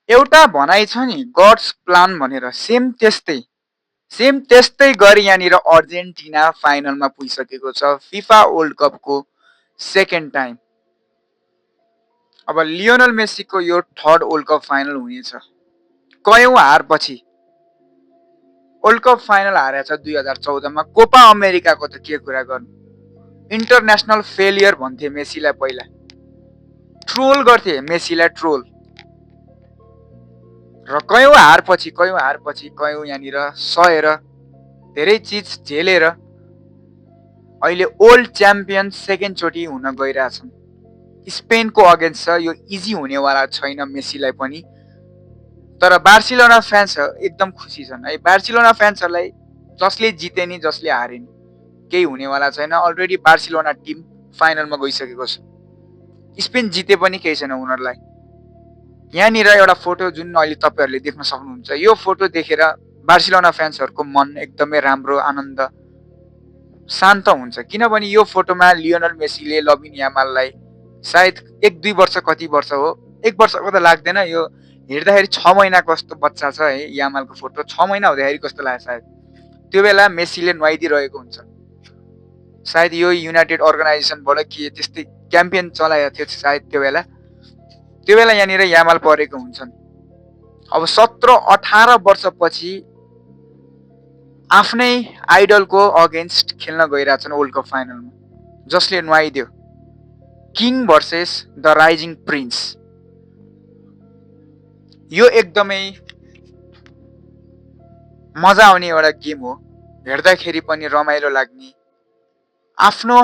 एउटा भनाइ छ नि गड्स प्लान भनेर, सेम त्यस्तै गरी यहाँनिर अर्जेन्टिना फाइनलमा पुगिसकेको छ फिफा वर्ल्ड कपको सेकेन्ड टाइम। अब लियोनल मेसीको यो थर्ड वर्ल्ड कप फाइनल हुनेछ। कयौं हारपछि वर्ल्ड कप फाइनल हारेको छ 2014मा। कोपा अमेरिकाको त के कुरा गर्नु, इन्टरनेसनल फेलियर भन्थे मेसीलाई। पहिला ट्रोल गर्थे मेसीलाई, ट्रोल। र कयौं हारपछि कयौं यहाँनिर सहेर धेरै चिज झेलेर अहिले वर्ल्ड च्याम्पियन सेकेन्ड चोटि हुन गइरहेछन्। स्पेनको अगेन्स्ट छ, यो इजी हुनेवाला छैन मेसीलाई पनि। तर बार्सिलोना फ्यान्स एकदम खुसी छन् है। बार्सिलोना फ्यान्सहरूलाई जसले जिते नि जसले हारे नि केही हुनेवाला छैन। अलरेडी बार्सिलोना टिम फाइनलमा गइसकेको छ। स्पेन जिते पनि केही छैन उनीहरूलाई। यहाँनिर एउटा फोटो जुन अहिले तपाईहरूले देख्न सक्नुहुन्छ, यो फोटो देखेर बार्सिलोना फ्यान्सहरूको मन एकदमै राम्रो, आनन्द, शान्त हुन्छ। किनभने यो फोटोमा लियोनल मेसीले लमिन यामाललाई सायद 1-2 वर्ष, कति वर्ष हो, 1 वर्षको त लाग्दैन, यो हेर्दाखेरि 6 महिनाको जस्तो बच्चा छ है यामालको फोटो। 6 महिना हुँदाखेरि कस्तो लाग्छ सायद। त्यो बेला मेसीले नुहाइदिरहेको हुन्छ सायद। यो युनाइटेड अर्गनाइजेसनबाट के त्यस्तै क्याम्पेन चलाएको थियो सायद त्यो बेला यहाँनिर यामाल परेको हुन्छन्। अब 17-18 वर्षपछि आफ्नै आइडलको अगेन्स्ट खेल्न गइरहेछन् वर्ल्ड कप फाइनलमा, जसले नुहाइदियो। King versus the rising prince. यो एकदमै मजा आउने एउटा गेम हो, हेर्दाखेरि पनि रमाइलो लाग्ने। आफ्नो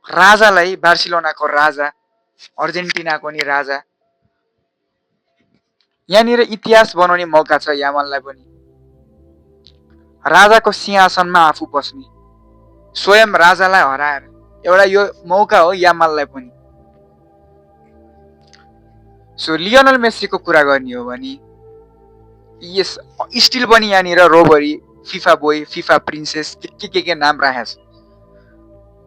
राजालाई, बार्सिलोनाको राजा, अर्जेन्टिनाको नि राजा, यहाँनिर इतिहास बनाउने मौका छ यामाललाई पनि। राजाको सिंहासनमा आफू बस्ने, स्वयं राजालाई हराएर एउटा यो मौका हो यामाललाई पनि। सो लियोनल मेसीको कुरा गर्ने हो भने यस स्टिल पनि यहाँनिर robbery, FIFA boy, FIFA princess, के नाम राखेको छ।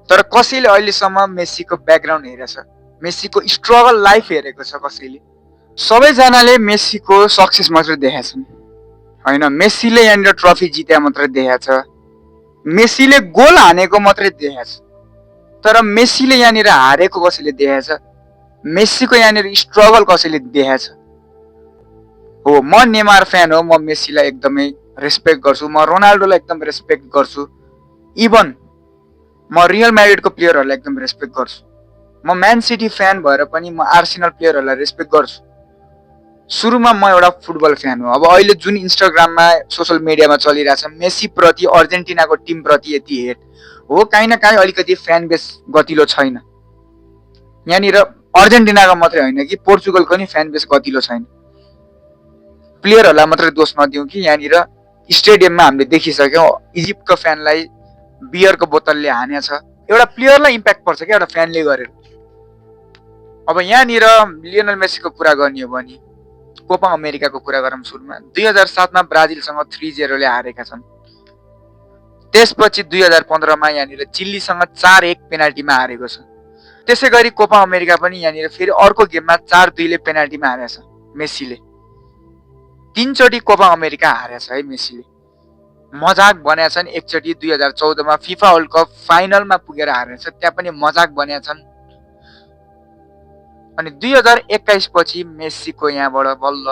तर कसैले अहिलेसम्म मेसीको ब्याकग्राउन्ड हेरेछ, मेसीको स्ट्रगल लाइफ हेरेको छ कसैले? सबैजनाले मेसीको सक्सेस मात्र देखाएको छन् होइन। मेसीले यहाँनिर ट्रफी जिते मात्रै देखाएको छ, मेसीले गोल हानेको मात्रै देखाएको छ। तर मेसीले यहाँनिर हारेको कसैले देखाएको छ? मेसीको यहाँनिर स्ट्रगल कसैले देखाएको छ? हो, म नेमार फ्यान हो, म मेसीलाई एकदमै रेस्पेक्ट गर्छु, म रोनाल्डोलाई एकदम रेस्पेक्ट गर्छु, इभन म रियल म्याड्रिडको प्लेयरहरूलाई एकदम रेस्पेक्ट गर्छु। म म्यान सिटी फ्यान भएर पनि म आर्सेनल प्लेयरहरूलाई रेस्पेक्ट गर्छु। सुरुमा म एउटा फुटबल फ्यान हो। अब अहिले जुन इन्स्टाग्राममा, सोसियल मिडियामा चलिरहेछ मेसी प्रति, अर्जेन्टिनाको टिम प्रति यति हेट हो, काहीँ न काहीँ अलिकति फ्यान बेस गतिलो छैन। यहाँनिर अर्जेन्टिनाको मात्रै होइन कि पोर्चुगलको नि फ्यान बेस गतिलो छैन। प्लेयरहरूलाई मात्रै दोष नदिउँ कि यहाँनिर स्टेडियममा हामीले देखिसक्यौँ इजिप्टको फ्यानलाई बियरको बोतलले हानेछ। एउटा प्लेयरलाई इम्प्याक्ट पर्छ क्या एउटा फ्यानले गरेर। अब यहाँनिर लियोनल मेसीको कुरा गर्ने हो भने कोपा अमेरिकाको कुरा गरौँ सुरुमा। 2007मा ब्राजिलसँग 3-0ले हारेका छन्। त्यसपछि 2015मा यहाँनिर चिल्लीसँग 4-1 पेनाल्टीमा हारेको छ। त्यसै गरी कोपा अमेरिका पनि यहाँनिर फेरि अर्को गेममा 4-2ले पेनाल्टीमा हारेछ मेसीले। 3 चोटि कोपा अमेरिका हारेछ है मेसीले। मजाक बनाएछन्। एकचोटि 2014मा फिफा वर्ल्ड कप फाइनलमा पुगेर हारेछ, त्यहाँ पनि मजाक बनाएछन्। अनि 2021 पछि मेसीको यहाँबाट बल्ल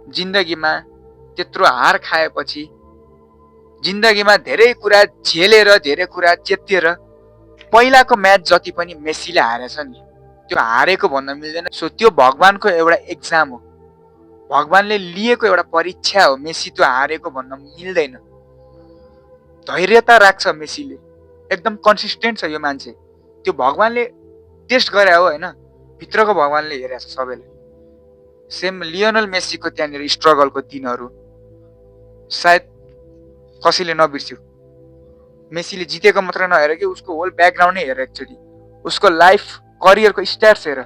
जिन्दगीमा त्यत्रो हार खाएपछि, जिन्दगीमा धेरै कुरा झेलेर, धेरै कुरा चेतेर पहिलाको म्याच जति पनि मेसीले हारेछ नि, त्यो हारेको भन्न मिल्दैन। सो त्यो भगवानको एउटा एक्जाम हो, भगवानले लिएको एउटा परीक्षा हो। मेसी त्यो हारेको भन्न मिल्दैन। धैर्यता राख्छ मेसीले, एकदम कन्सिस्टेन्ट छ यो मान्छे। त्यो भगवानले टेस्ट गरे हो होइन, भित्रको भगवानले हेरेछ सबैलाई। सेम लियोनल मेसीको त्यहाँनिर स्ट्रगलको दिनहरू सायद कसैले नबिर्स्यो। मेसीले जितेको मात्र नहेर कि उसको होल ब्याकग्राउन्ड नै हेर, एकचोटि उसको लाइफ करियरको स्ट्याट्स हेर।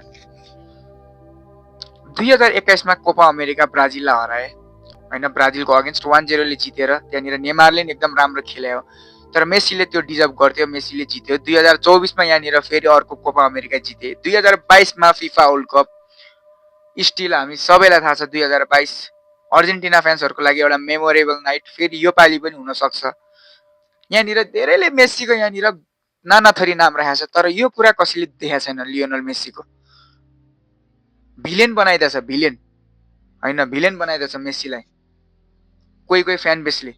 2021मा कोपा अमेरिका ब्राजिललाई हराए होइन, ब्राजिलको अगेन्स्ट 1-0ले जितेर। त्यहाँनिर नेमारले नि एकदम राम्रो खेले हो, तर मेसीले त्यो डिजर्भ गर्थ्यो, मेसीले जित्यो। 2024मा यहाँनिर फेरि अर्को कोपा अमेरिका जिते। 2022मा फिफा वर्ल्ड कप स्टिल हामी सबैलाई थाहा छ 2022 अर्जेन्टिना फ्यान्सहरूको लागि एउटा मेमोरेबल नाइट फेरि यो पालि पनि हुन सक्छ। यहाँनिर धेरैले मेस्सीको यहाँनिर नाना थरी नाम राखेको छ, तर यो कुरा कसैले देखाएको छैन लियोनल मेस्सीको। भिलेन बनाइदिएछ, भिलेन होइन, भिलेन बनाइदिएछ मेस्सीलाई कोही कोही फ्यान बेसले।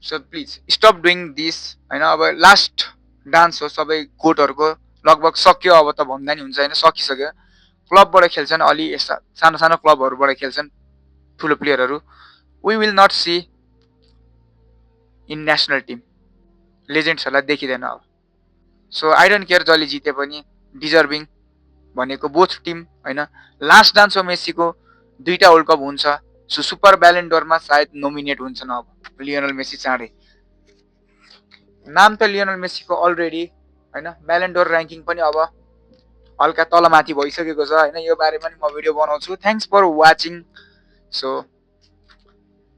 So please stop doing this होइन। अब लास्ट डान्स हो सबै गोटहरूको, लगभग सक्यो अब त भन्दा नि हुन्छ होइन, सकिसक्यो। क्लबबाट खेल्छन्, अलि यस्ता सानो सानो क्लबहरूबाट खेल्छन् ठुलो प्लेयरहरू। We will not see in national team, लेजेन्ड्सहरूलाई देखिँदैन अब। सो आई डोन्ट केयर जसले जिते पनि, डिजर्भिङ भनेको बोथ टिम होइन। लास्ट डान्स हो मेस्सीको, 2टा वर्ल्ड कप हुन्छ। सो सुपर ब्यालेन्डोरमा सायद नोमिनेट हुन्छन् अब लियोनल मेस्सी चाँडै। नाम त लियोनल मेस्सीको अलरेडी होइन, ब्यालेन्डोर ऱ्याङ्किङ पनि अब हल्का तलमाथि भइसकेको छ होइन। यो बारेमा नि म भिडियो बनाउँछु। Thanks for watching. So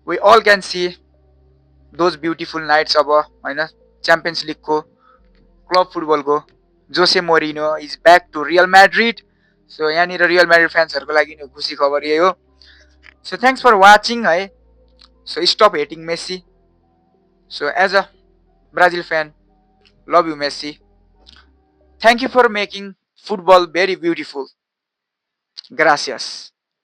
we all can see those beautiful nights अब होइन। च्याम्पियन्स लिगको, क्लब फुटबलको José Mourinho is back to Real Madrid. So यहाँनिर रियल म्याड्रिड फ्यान्सहरूको लागि नि खुसी खबर यही हो। सो थ्याङ्क्स फर वाचिङ है। So stop hating Messi. So as a Brazil fan, love you Messi. Thank you for making football very beautiful. Gracias.